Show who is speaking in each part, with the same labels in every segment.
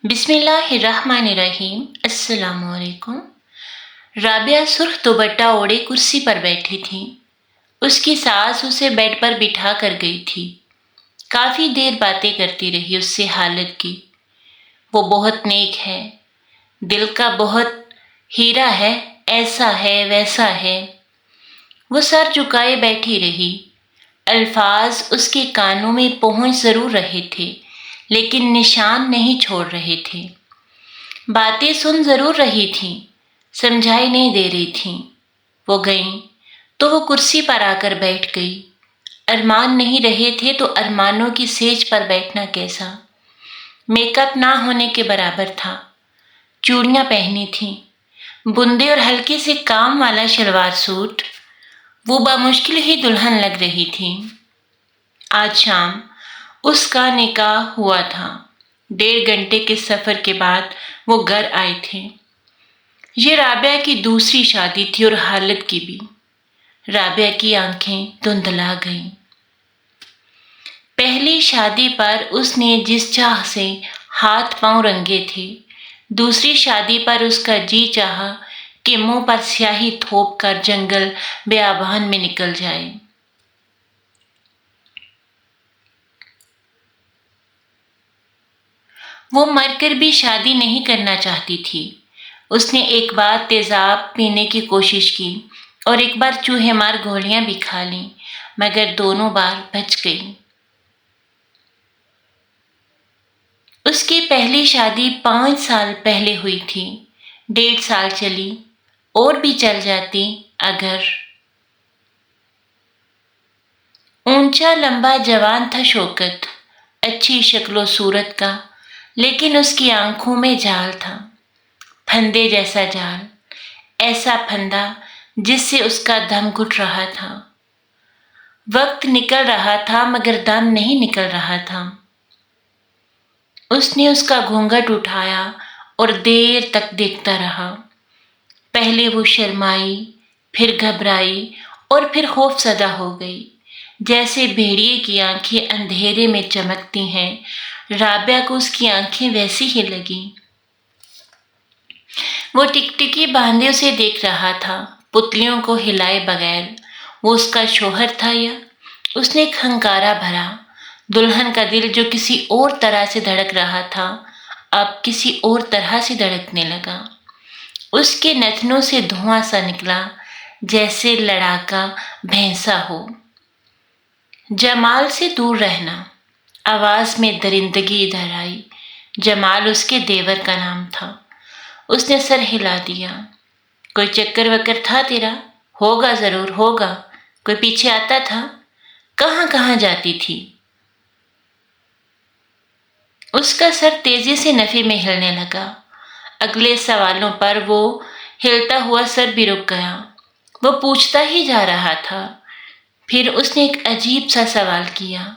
Speaker 1: बिस्मिल्लाहिर्रहमानिर्रहीम। अस्सलाम वालेकुम। राबिया सुर्ख दुपट्टा ओढ़े कुर्सी पर बैठी थी। उसकी सास उसे बेड पर बिठा कर गई थी। काफी देर बातें करती रही उससे हालत की। वो बहुत नेक है, दिल का बहुत हीरा है, ऐसा है वैसा है। वो सर झुकाए बैठी रही। अल्फाज उसके कानों में पहुंच जरूर रहे थे, लेकिन निशान नहीं छोड़ रहे थे। बातें सुन जरूर रही थी, समझाई नहीं दे रही थी। वो गई तो वो कुर्सी पर आकर बैठ गई। अरमान नहीं रहे थे तो अरमानों की सेज पर बैठना कैसा। मेकअप ना होने के बराबर था। चूड़ियां पहनी थी, बुंदे और हल्के से काम वाला शलवार सूट। वो बामुश्किल ही दुल्हन लग रही थी। आज शाम उसका निकाह हुआ था। 1.5 घंटे के सफर के बाद वो घर आए थे। ये राबिया की दूसरी शादी थी और हालत की भी। राबिया की आंखें धुंधला गईं। पहली शादी पर उसने जिस चाह से हाथ पांव रंगे थे, दूसरी शादी पर उसका जी चाहा कि मुंह पर स्याही थोप कर जंगल बेआबान में निकल जाए। वो मरकर भी शादी नहीं करना चाहती थी। उसने एक बार तेजाब पीने की कोशिश की और एक बार चूहे मार गोलियां भी खा लीं, मगर दोनों बार बच गई। उसकी पहली शादी 5 साल पहले हुई थी। 1.5 साल चली, और भी चल जाती अगर। ऊंचा लंबा जवान था शौकत, अच्छी शक्लो सूरत का, लेकिन उसकी आंखों में जाल था, फंदे जैसा जाल। ऐसा फंदा जिससे उसका दम घुट रहा था। वक्त निकल रहा था मगर दम नहीं निकल रहा था। उसने उसका घूंघट उठाया और देर तक देखता रहा। पहले वो शर्माई, फिर घबराई और फिर खौफजदा हो गई। जैसे भेड़िए की आंखें अंधेरे में चमकती हैं, राबिया को उसकी आंखें वैसी ही लगी। वो टिकटिकी बांधे उसे देख रहा था, पुतलियों को हिलाए बगैर। वो उसका शोहर था या? उसने एक हंकारा भरा। दुल्हन का दिल जो किसी और तरह से धड़क रहा था, अब किसी और तरह से धड़कने लगा। उसके नथनों से धुआं सा निकला, जैसे लड़ाका भैंसा हो। जमाल से दूर रहना। आवाज में दरिंदगी इधर आई। जमाल उसके देवर का नाम था। उसने सर हिला दिया। कोई चक्कर वक्कर था तेरा? होगा, जरूर होगा। कोई पीछे आता था? कहां कहां जाती थी? उसका सर तेजी से नफे में हिलने लगा। अगले सवालों पर वो हिलता हुआ सर भी रुक गया। वो पूछता ही जा रहा था। फिर उसने एक अजीब सा सवाल किया।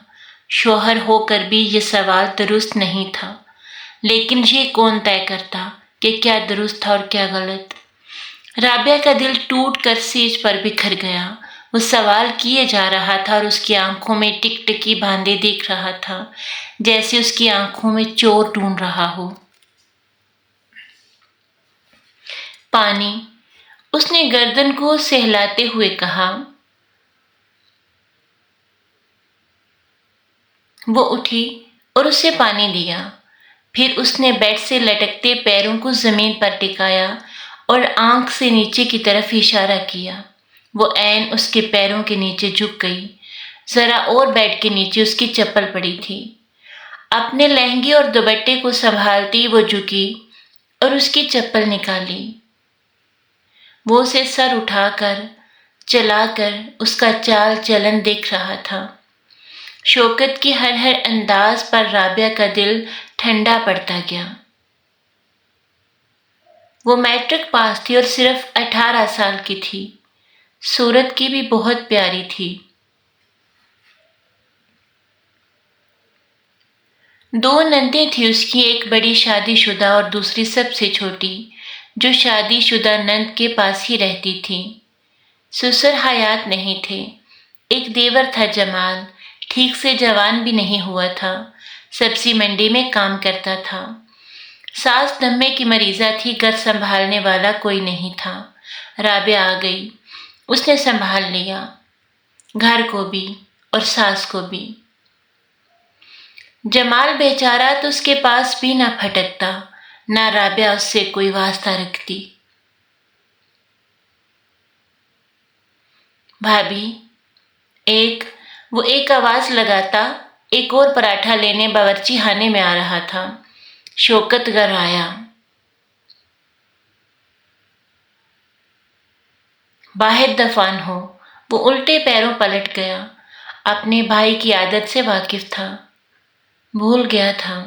Speaker 1: शौहर होकर भी ये सवाल दुरुस्त नहीं था, लेकिन ये कौन तय करता कि क्या दुरुस्त था और क्या गलत। राबिया का दिल टूट कर सेज पर बिखर गया। वो सवाल किए जा रहा था और उसकी आंखों में टिकटिकी बांधे देख रहा था, जैसे उसकी आंखों में चोर ढूंढ रहा हो। पानी, उसने गर्दन को सहलाते हुए कहा। वो उठी और उसे पानी दिया। फिर उसने बेड से लटकते पैरों को जमीन पर टिकाया और आंख से नीचे की तरफ इशारा किया। वो ऐन उसके पैरों के नीचे झुक गई। जरा और बेड के नीचे उसकी चप्पल पड़ी थी। अपने लहंगे और दुपट्टे को संभालती वो झुकी और उसकी चप्पल निकाली। वो उसे सर उठाकर चलाकर उसका चाल चलन देख रहा था। शौकत की हर हर अंदाज पर राबिया का दिल ठंडा पड़ता गया। वो मैट्रिक पास थी और सिर्फ 18 साल की थी। सूरत की भी बहुत प्यारी थी। 2 नंदें थी उसकी, एक बड़ी शादीशुदा और दूसरी सबसे छोटी, जो शादीशुदा नंद के पास ही रहती थी। ससुर हयात नहीं थे। एक देवर था जमाल, ठीक से जवान भी नहीं हुआ था। सब्जी मंडी में काम करता था। सास दम्मे की मरीजा थी, घर संभालने वाला कोई नहीं था। राबिया आ गई, उसने संभाल लिया, घर को भी और सास को भी। जमाल बेचारा तो उसके पास भी ना फटकता, ना राबिया उससे कोई वास्ता रखती। भाभी, वो एक आवाज लगाता एक और पराठा लेने बावर्ची खाने में आ रहा था। शौकत घर आया। बाहर दफान हो। वो उल्टे पैरों पलट गया। अपने भाई की आदत से वाकिफ था, भूल गया था।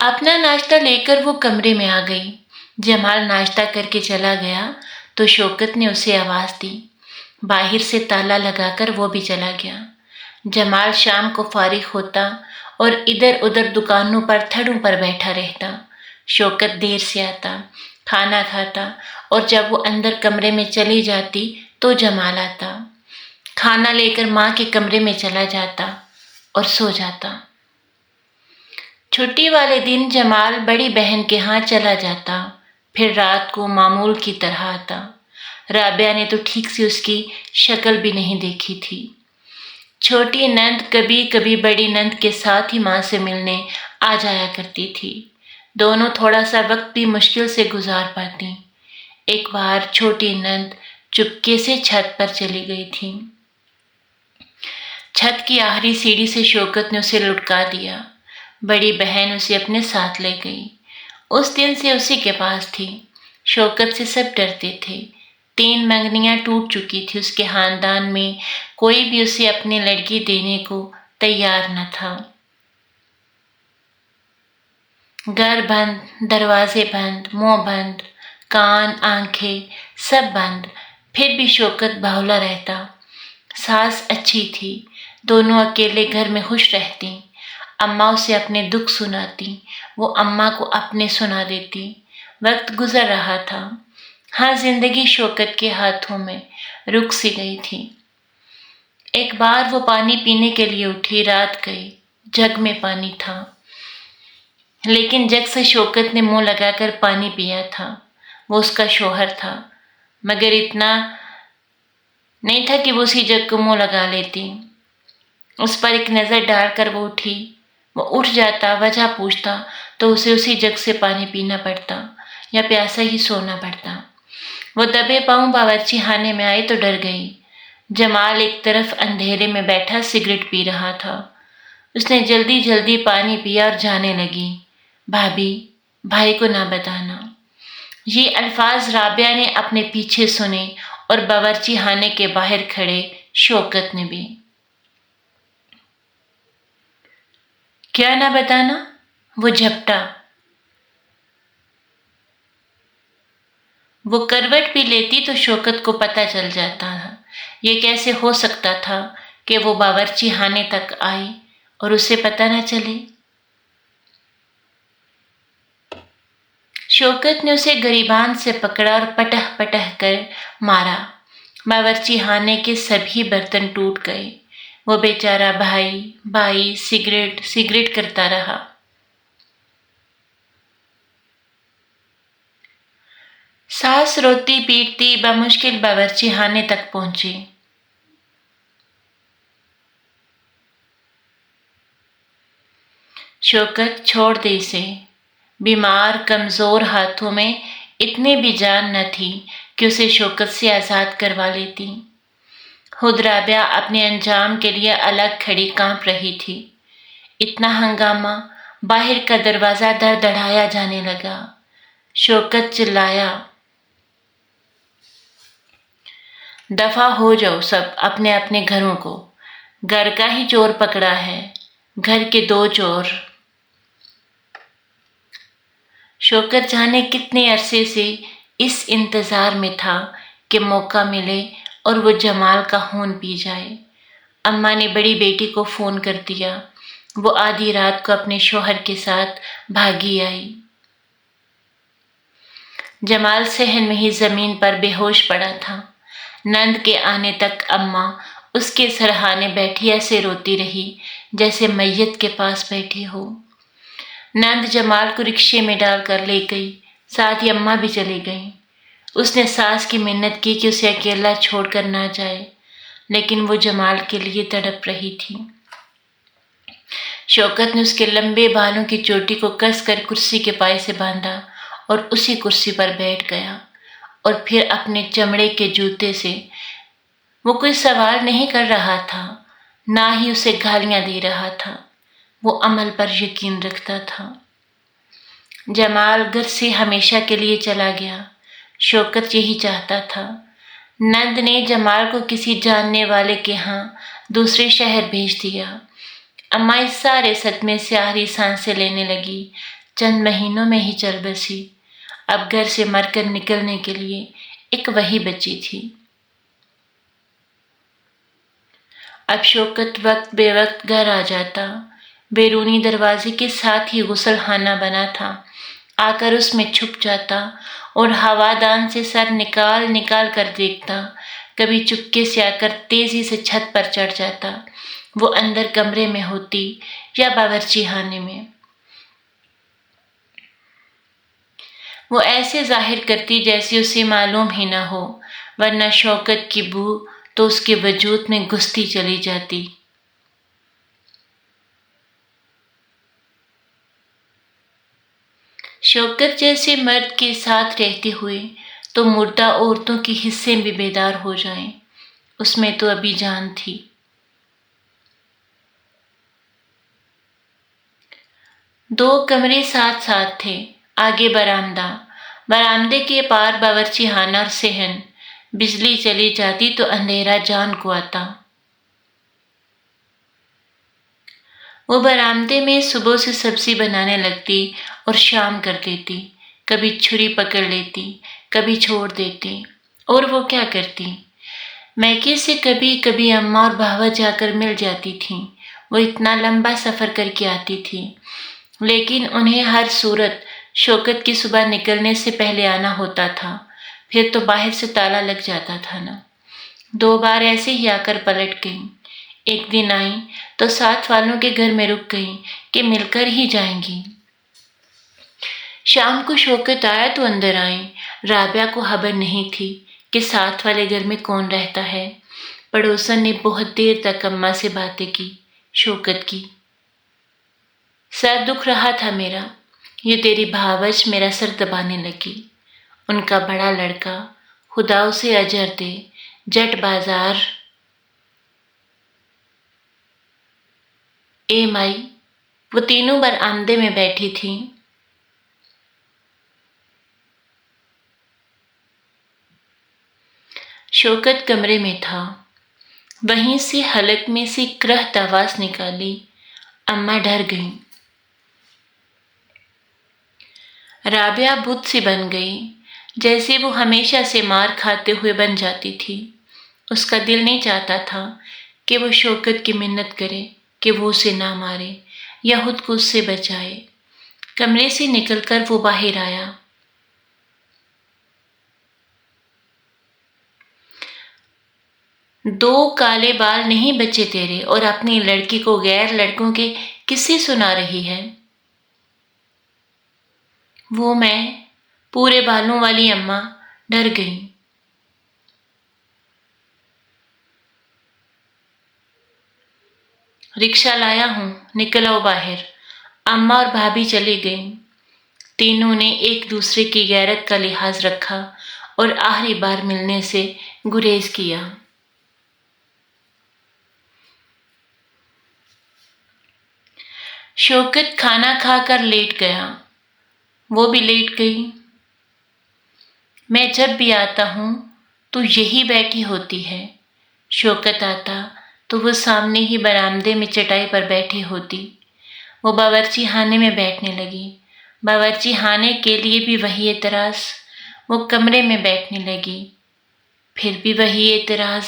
Speaker 1: अपना नाश्ता लेकर वो कमरे में आ गई। जमाल नाश्ता करके चला गया तो शौकत ने उसे आवाज दी। बाहर से ताला लगाकर वो भी चला गया। जमाल शाम को फारिग होता और इधर उधर दुकानों पर थड़ों पर बैठा रहता। शौकत देर से आता, खाना खाता, और जब वो अंदर कमरे में चली जाती तो जमाल आता, खाना लेकर माँ के कमरे में चला जाता और सो जाता। छुट्टी वाले दिन जमाल बड़ी बहन के यहाँ चला जाता, फिर रात को मामूल की तरह आता। राबिया ने तो ठीक से उसकी शक्ल भी नहीं देखी थी। छोटी नंद कभी कभी बड़ी नंद के साथ ही माँ से मिलने आ जाया करती थी। दोनों थोड़ा सा वक्त भी मुश्किल से गुजार पाती। एक बार छोटी नंद चुपके से छत पर चली गई थी। छत की आखिरी सीढ़ी से शौकत ने उसे लुढ़का दिया। बड़ी बहन उसे अपने साथ ले गई। उस दिन से उसी के पास थी। शौकत से सब डरते थे। 3 मंगनियां टूट चुकी थी। उसके खानदान में कोई भी उसे अपनी लड़की देने को तैयार न था। घर बंद, दरवाजे बंद, मुंह बंद, कान, आंखें सब बंद, फिर भी शौकत बाहुला रहता। सास अच्छी थी, दोनों अकेले घर में खुश रहती। अम्मा उसे अपने दुख सुनाती, वो अम्मा को अपने सुना देती। वक्त गुजर रहा था। हाँ, जिंदगी शौकत के हाथों में रुक सी गई थी। एक बार वो पानी पीने के लिए उठी, रात गई, जग में पानी था, लेकिन जग से शौकत ने मुंह लगाकर पानी पिया था। वो उसका शौहर था, मगर इतना नहीं था कि वो उसी जग को मुंह लगा लेती। उस पर एक नज़र डालकर वो उठी। वो उठ जाता, वजह पूछता तो उसे उसी जग से पानी पीना पड़ता या प्यासा ही सोना पड़ता। वो दबे पांव बावर्ची खाने में आई तो डर गई। जमाल एक तरफ अंधेरे में बैठा सिगरेट पी रहा था। उसने जल्दी जल्दी पानी पिया और जाने लगी, भाभी, भाई को ना बताना। ये अल्फाज राबिया ने अपने पीछे सुने और बावर्ची खाने के बाहर खड़े शौकत ने भी। क्या ना बताना? वो झपटा। वो करवट भी लेती तो शौकत को पता चल जाता था। ये कैसे हो सकता था कि वो बावर्ची खाने तक आई और उसे पता न चले। शौकत ने उसे गरीबान से पकड़ा और पटह पटह कर मारा। बावर्ची खाने के सभी बर्तन टूट गए। वो बेचारा भाई सिगरेट सिगरेट करता रहा। सास रोती पीटती बमुश्किल बावर्ची खाने तक पहुंची। शौकत, छोड़ दे इसे। बीमार कमजोर हाथों में इतनी भी जान न थी कि उसे शौकत से आजाद करवा लेती। खुद राबिया अपने अंजाम के लिए अलग खड़ी कांप रही थी। इतना हंगामा, बाहर का दरवाजा धड़धड़ाया जाने लगा। शौकत चिल्लाया, दफा हो जाओ सब अपने अपने घरों को। घर का ही चोर पकड़ा है, घर के 2 चोर। शौकत जाने कितने अरसे से इस इंतजार में था कि मौका मिले और वो जमाल का खून पी जाए। अम्मा ने बड़ी बेटी को फोन कर दिया। वो आधी रात को अपने शौहर के साथ भागी आई। जमाल सहन में ही जमीन पर बेहोश पड़ा था। नंद के आने तक अम्मा اس کے سرہانے بیٹھی ایسے روتی رہی جیسے میت کے پاس بیٹھی ہو۔ نند جمال کو رکشے میں ڈال کر لے گئی، ساتھ ہی اماں بھی چلی گئیں۔ اس نے ساس کی منت کی کہ اسے اکیلا چھوڑ کر نہ جائے، لیکن وہ جمال کے لیے تڑپ رہی تھی۔ شوکت نے اس کے لمبے بالوں کی چوٹی کو کس کر کرسی کے پائے سے باندھا اور اسی کرسی پر بیٹھ گیا، اور پھر اپنے چمڑے کے جوتے سے وہ کوئی سوال نہیں کر رہا تھا، نہ ہی اسے گالیاں دے رہا تھا، وہ عمل پر یقین رکھتا تھا۔ جمال گھر سے ہمیشہ کے لیے چلا گیا، شوکت یہی چاہتا تھا۔ نند نے جمال کو کسی جاننے والے کے ہاں دوسرے شہر بھیج دیا۔ اماں اس سارے صدمے سے آخری سانسیں لینے لگی، چند مہینوں میں ہی چل بسی۔ اب گھر سے مر کر نکلنے کے لیے ایک وہی بچی تھی۔ اب شوکت وقت بے وقت گھر آ جاتا، بیرونی دروازے کے ساتھ ہی غسل خانہ بنا تھا، آ کر اس میں چھپ جاتا اور ہوادان سے سر نکال نکال کر دیکھتا، کبھی چپکے سے آ کر تیزی سے چھت پر چڑھ جاتا، وہ اندر کمرے میں ہوتی یا باورچی خانے میں۔ وہ ایسے ظاہر کرتی جیسے اسے معلوم ہی نہ ہو، ورنہ شوکت کی بو تو اس کے وجود میں گھستی چلی جاتی۔ شوکت جیسے مرد کے ساتھ رہتے ہوئے تو مردہ عورتوں کی حصیں بھی بیدار ہو جائیں، اس میں تو ابھی جان تھی۔ دو کمرے ساتھ ساتھ تھے، آگے برآمدہ، برآمدے کے پار باورچی خانہ اور صحن۔ بجلی چلی جاتی تو اندھیرا جان کو آتا۔ وہ برآمدے میں صبح سے سبزی بنانے لگتی اور شام کر دیتی، کبھی چھری پکڑ لیتی، کبھی چھوڑ دیتی، اور وہ کیا کرتی؟ میکے سے کبھی کبھی اماں اور بہوا جا کر مل جاتی تھیں، وہ اتنا لمبا سفر کر کے آتی تھی، لیکن انہیں ہر صورت شوکت کی صبح نکلنے سے پہلے آنا ہوتا تھا، پھر تو باہر سے تالا لگ جاتا تھا نا۔ 2 بار ایسے ہی آ کر پلٹ گئیں۔ ایک دن آئیں تو ساتھ والوں کے گھر میں رک گئیں کہ مل کر ہی جائیں گی۔ شام کو شوکت آیا تو اندر آئیں۔ رابعہ کو خبر نہیں تھی کہ ساتھ والے گھر میں کون رہتا ہے۔ پڑوسن نے بہت دیر تک اماں سے باتیں کی، شوکت کی۔ سر دکھ رہا تھا میرا، یہ تیری بھاوج میرا سر دبانے لگی۔ ان کا بڑا لڑکا، خدا اسے اجر دے، جٹ بازار اے مائی۔ وہ تینوں برآمدے میں بیٹھی تھیں۔ شوکت کمرے میں تھا، وہیں سے حلق میں سے کرہت آواز نکالی۔ اماں ڈر گئیں۔ رابعہ بت سی بن گئی، جیسے وہ ہمیشہ سے مار کھاتے ہوئے بن جاتی تھی۔ اس کا دل نہیں چاہتا تھا کہ وہ شوکت کی منت کرے کہ وہ اسے نہ مارے یا خود کو اس سے بچائے۔ کمرے سے نکل کر وہ باہر آیا۔ دو کالے بال نہیں بچے تیرے، اور اپنی لڑکی کو غیر لڑکوں کے قصے سنا رہی ہے۔ وہ میں، پورے بالوں والی اماں ڈر گئیں۔ رکشہ لایا ہوں، نکل آؤ باہر۔ اماں اور بھابھی چلی گئیں۔ تینوں نے ایک دوسرے کی غیرت کا لحاظ رکھا اور آخری بار ملنے سے گریز کیا۔ شوکت کھانا کھا کر لیٹ گیا، وہ بھی لیٹ گئی۔ میں جب بھی آتا ہوں تو یہی بیٹھی ہوتی ہے۔ شوکت آتا تو وہ سامنے ہی برآمدے میں چٹائی پر بیٹھی ہوتی۔ وہ باورچی خانے میں بیٹھنے لگی، باورچی خانے کے لیے بھی وہی اعتراض۔ وہ کمرے میں بیٹھنے لگی، پھر بھی وہی اعتراض۔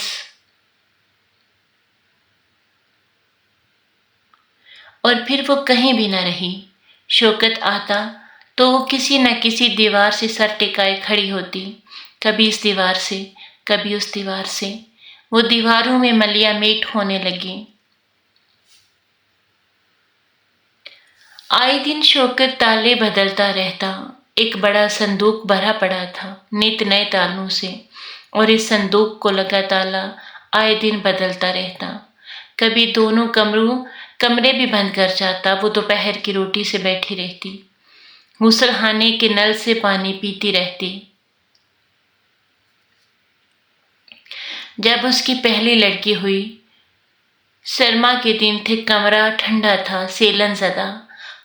Speaker 1: اور پھر وہ کہیں بھی نہ رہی۔ شوکت آتا تو وہ کسی نہ کسی دیوار سے سر ٹکائے کھڑی ہوتی، کبھی اس دیوار سے، کبھی اس دیوار سے۔ वो दीवारों में मलियामेट होने लगी। आए दिन शौकत ताले बदलता रहता। एक बड़ा संदूक भरा पड़ा था नित नए तालों से, और इस संदूक को लगा ताला आए दिन बदलता रहता। कभी दोनों कमरे भी बंद कर जाता। वो दोपहर की रोटी से बैठी रहती, गुसलखाने के नल से पानी पीती रहती। जब उसकी पहली लड़की हुई, सरमा के दिन थे, कमरा ठंडा था, सेलन ज़दा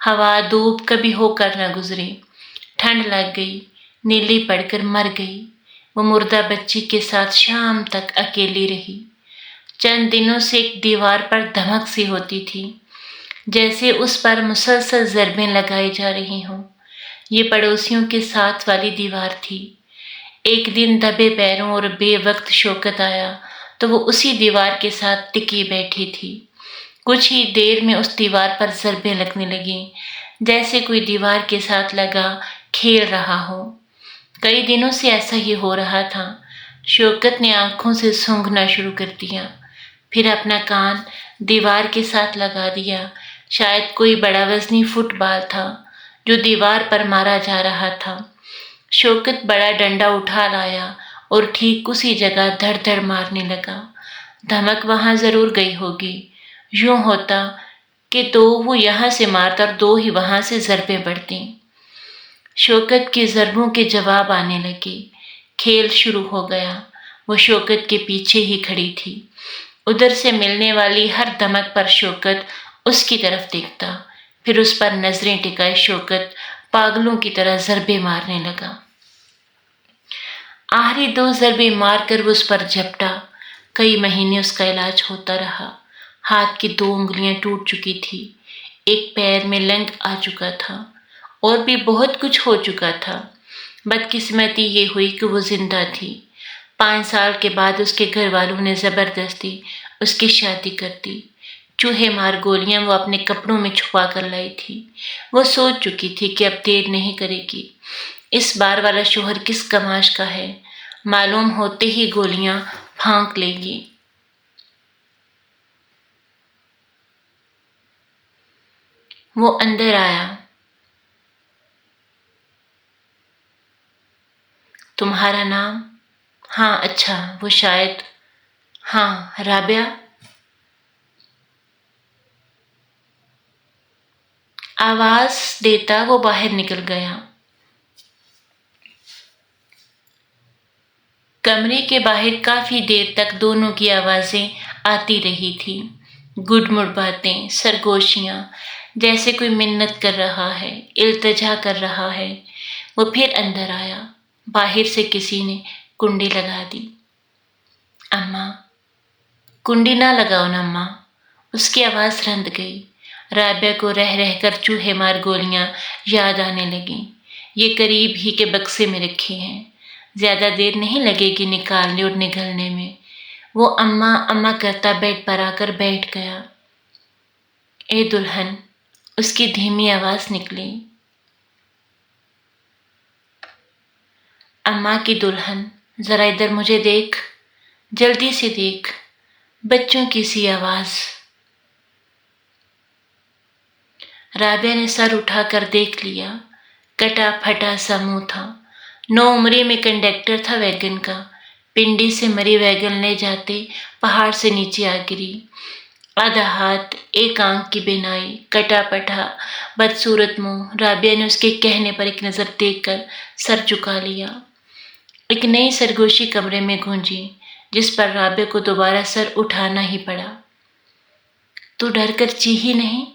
Speaker 1: हवा धूप कभी होकर न गुजरी। ठंड लग गई, नीली पड़कर मर गई। वो मुर्दा बच्ची के साथ शाम तक अकेली रही। चंद दिनों से एक दीवार पर धमक सी होती थी, जैसे उस पर मुसलसल ज़रबें लगाई जा रही हों। ये पड़ोसियों के साथ वाली दीवार थी। एक दिन दबे पैरों और बेवक्त शौकत आया तो वो उसी दीवार के साथ टिकी बैठी थी। कुछ ही देर में उस दीवार पर ज़रबें लगने लगीं, जैसे कोई दीवार के साथ लगा खेल रहा हो। कई दिनों से ऐसा ही हो रहा था। शौकत ने आंखों से सूंघना शुरू कर दिया, फिर अपना कान दीवार के साथ लगा दिया। शायद कोई बड़ा वजनी फुटबॉल था जो दीवार पर मारा जा रहा था। शौकत बड़ा डंडा उठा लाया और ठीक उसी जगह धड़ धड़ मारने लगा। धमक वहां जरूर गई होगी। यूं होता कि दो वो यहाँ से मारता और दो ही वहां से ज़रबें पड़ती। शौकत के ज़रबों के जवाब आने लगे। खेल शुरू हो गया। वो शौकत के पीछे ही खड़ी थी। उधर से मिलने वाली हर धमक पर शौकत उसकी तरफ देखता, फिर उस पर नजरें टिकाए शौकत पागलों की तरह ज़रबे मारने लगा। आखिरी 2 ज़रबे मारकर वो उस पर झपटा। कई महीने उसका इलाज होता रहा। हाथ की 2 उंगलियां टूट चुकी थी, एक पैर में लंग आ चुका था, और भी बहुत कुछ हो चुका था। बदकिस्मती ये हुई कि वो जिंदा थी। 5 साल के बाद उसके घर वालों ने ज़बरदस्ती उसकी शादी कर दी। चूहे मार गोलियां वो अपने कपड़ों में छुपा कर लाई थी। वो सोच चुकी थी कि अब देर नहीं करेगी। इस बार वाला शोहर किस कमाश का है, मालूम होते ही गोलियां फांक लेगी। वो अंदर आया। तुम्हारा नाम? हाँ, अच्छा, वो शायद, हाँ, राबिया। आवाज देता वो बाहर निकल गया। कमरे के बाहर काफी देर तक दोनों की आवाजें आती रही थी। गुडमुड़ बातें, सरगोशियां, जैसे कोई मिन्नत कर रहा है, इल्तजा कर रहा है। वो फिर अंदर आया। बाहर से किसी ने कुंडी लगा दी। अम्मा, कुंडी ना लगाओ ना अम्मा। उसकी आवाज रंध गई। राबिया को रह रहकर चूहे मार गोलियां याद आने लगीं। ये करीब ही के बक्से में रखी हैं, ज्यादा देर नहीं लगेगी निकालने और निगलने में। वो अम्मा अम्मा करता बेड पर आकर बैठ गया। ए दुल्हन, उसकी धीमी आवाज निकली। अम्मा की दुल्हन, जरा इधर मुझे देख, जल्दी से देख। बच्चों की सी आवाज। राबिया ने सर उठाकर देख लिया। कटा फटा सा मुंह था। 9 उम्री में कंडक्टर था वैगन का। पिंडी से मरी वैगन ले जाते पहाड़ से नीचे आ गिरी। आधा हाथ, एक आंख की बिनाई, कटा पटा बदसूरत मुंह। राबिया ने उसके कहने पर एक नजर देखकर सर झुका लिया। एक नई सरगोशी कमरे में गूंजी, जिस पर राबिया को दोबारा सर उठाना ही पड़ा। तू डर कर चीही नहीं?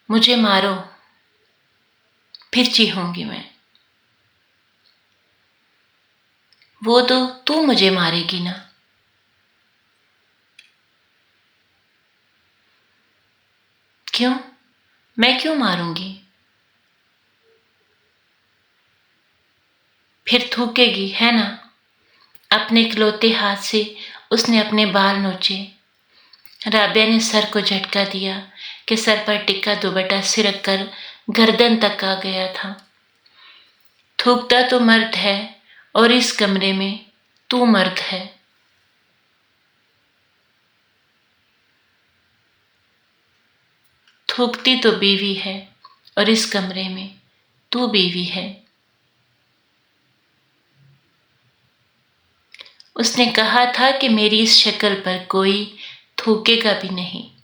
Speaker 1: मुझे मारो, फिर चीहूंगी मैं। वो तो तू मुझे मारेगी ना। क्यों? मैं क्यों मारूंगी? फिर थूकेगी, है ना? अपने इकलौते हाथ से उसने अपने बाल नोचे। राबिया ने सर को झटका दिया कि सर पर टिक्का दुपट्टा सिरक कर गर्दन तक आ गया था। थूकता तो मर्द है اور اس کمرے میں تو مرد ہے۔ تھوکتی تو بیوی ہے اور اس کمرے میں تو بیوی ہے۔ اس نے کہا تھا کہ میری اس شکل پر کوئی تھوکے گا بھی نہیں۔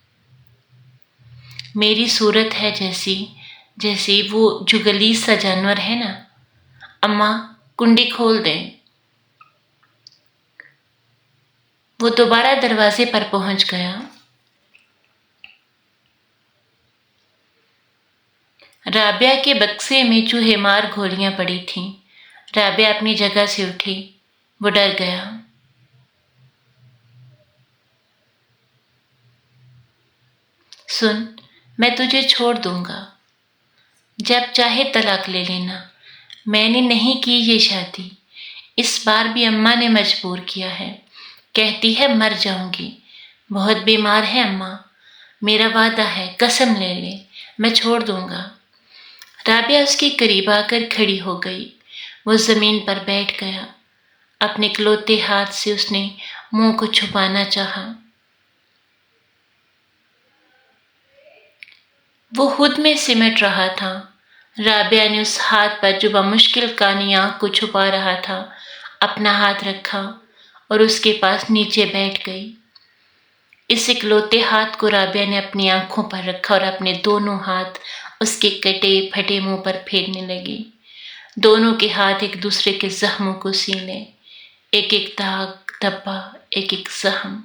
Speaker 1: میری صورت ہے جیسی وہ جو غلیظ سا جانور ہے نا۔ اماں کنڈی کھول دیں۔ وہ دوبارہ دروازے پر پہنچ گیا۔ رابعہ کے بکسے میں چوہے مار گولیاں پڑی تھیں۔ رابعہ اپنی جگہ سے اٹھی۔ وہ ڈر گیا۔ سن، میں تجھے چھوڑ دوں گا، جب چاہے طلاق لے لینا۔ میں نے نہیں کی یہ شادی، اس بار بھی اماں نے مجبور کیا ہے۔ کہتی ہے مر جاؤں گی، بہت بیمار ہے اماں۔ میرا وعدہ ہے، قسم لے لے، میں چھوڑ دوں گا۔ رابعہ اس کے قریب آ کر کھڑی ہو گئی۔ وہ زمین پر بیٹھ گیا۔ اپنے اکلوتے ہاتھ سے اس نے منہ کو چھپانا چاہا۔ وہ خود میں سمٹ رہا تھا۔ رابعہ نے اس ہاتھ پر جو بمشکل کانی آنکھ کو چھپا رہا تھا اپنا ہاتھ رکھا اور اس کے پاس نیچے بیٹھ گئی۔ اس اکلوتے ہاتھ کو رابعہ نے اپنی آنکھوں پر رکھا اور اپنے دونوں ہاتھ اس کے کٹے پھٹے منہ پر پھیرنے لگی۔ دونوں کے ہاتھ ایک دوسرے کے زخموں کو سینے، ایک ایک داغ، دھبا، ایک ایک زخم۔